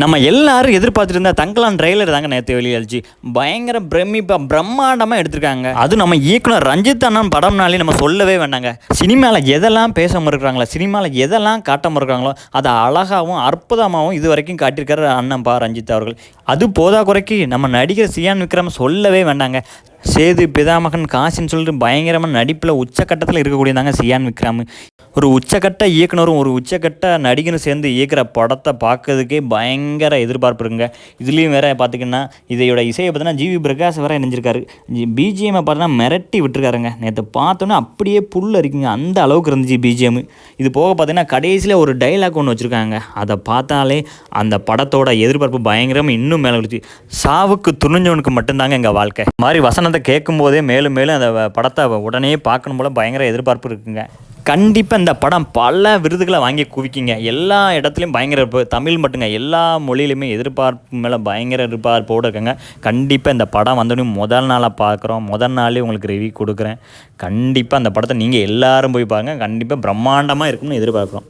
நம்ம எல்லாரும் எதிர்பார்த்துட்டு இருந்த தங்கலான் ட்ரெய்லர் தாங்க நேற்று வெளியாச்சு. பயங்கர பிரம்மாண்டமாக எடுத்திருக்காங்க. அது நம்ம இயக்குனர் ரஞ்சித் அண்ணன் படம்னாலே நம்ம சொல்லவே வேண்டாங்க. சினிமாவில் எதெல்லாம் பேச மறுக்கிறாங்களோ, சினிமாவில் எதெல்லாம் காட்ட மறுக்கிறாங்களோ அதை அழகாகவும் அற்புதமாகவும் இது வரைக்கும் காட்டியிருக்காரு அண்ணன்பா ரஞ்சித் அவர்கள். அது போதா குறைக்கு நம்ம நடிகர் சியான் விக்ரம் சொல்லவே வேண்டாங்க. சேது பிதாமகன் காசின்னு சொல்லிட்டு பயங்கரமாக நடிப்பில் உச்சக்கட்டத்தில் இருக்கக்கூடியதாங்க சியான் விக்ரம். ஒரு உச்சக்கட்ட இயக்குனரும் ஒரு உச்சக்கட்ட நடிகனும் சேர்ந்து இயக்குற படத்தை பார்க்கறதுக்கே பயங்கர எதிர்பார்ப்பு இருக்குங்க. இதுலேயும் வேறு பார்த்திங்கன்னா இதையோட இசையை பார்த்தீங்கன்னா ஜிவி பிரகாஷ் வேறு இணைஞ்சிருக்காரு. பிஜிஎம்மை பார்த்தீங்கன்னா மிரட்டி விட்டுருக்காருங்க. நேற்று பார்த்தோன்னே அப்படியே புல் அரிக்குங்க, அந்த அளவுக்கு இருந்துச்சு பிஜிஎம். இது போக பார்த்திங்கன்னா கடைசியில் ஒரு டைலாக் ஒன்று வச்சுருக்காங்க. அதை பார்த்தாலே அந்த படத்தோட எதிர்பார்ப்பு பயங்கரமாக இன்னும் மேலே விடுச்சு. சாவுக்கு துணிஞ்சவனுக்கு மட்டும்தாங்க எங்கள் வாழ்க்கை மாதிரி வசனத்தை கேட்கும் போதே மேலும் மேலும் அந்த படத்தை உடனே பார்க்கணும் போல் பயங்கர எதிர்பார்ப்பு இருக்குங்க. கண்டிப்பாக இந்த படம் பல விருதுகளை வாங்கி குவிக்கிங்க. எல்லா இடத்துலையும் பயங்கர தமிழ் மட்டுங்க, எல்லா மொழியிலுமே எதிர்பார்ப்பு மேலே பயங்கர எதிர்பார்ப்போடு இருக்குங்க. கண்டிப்பாக இந்த படம் வந்தோடனே முதல் நாளாக பார்க்குறோம், முதல் நாளே உங்களுக்கு ரிவ்யூ கொடுக்குறேன். கண்டிப்பாக அந்த படத்தை நீங்கள் எல்லோரும் போய் பாருங்கள். கண்டிப்பாக பிரம்மாண்டமாக இருக்கும்னு எதிர்பார்க்குறோம்.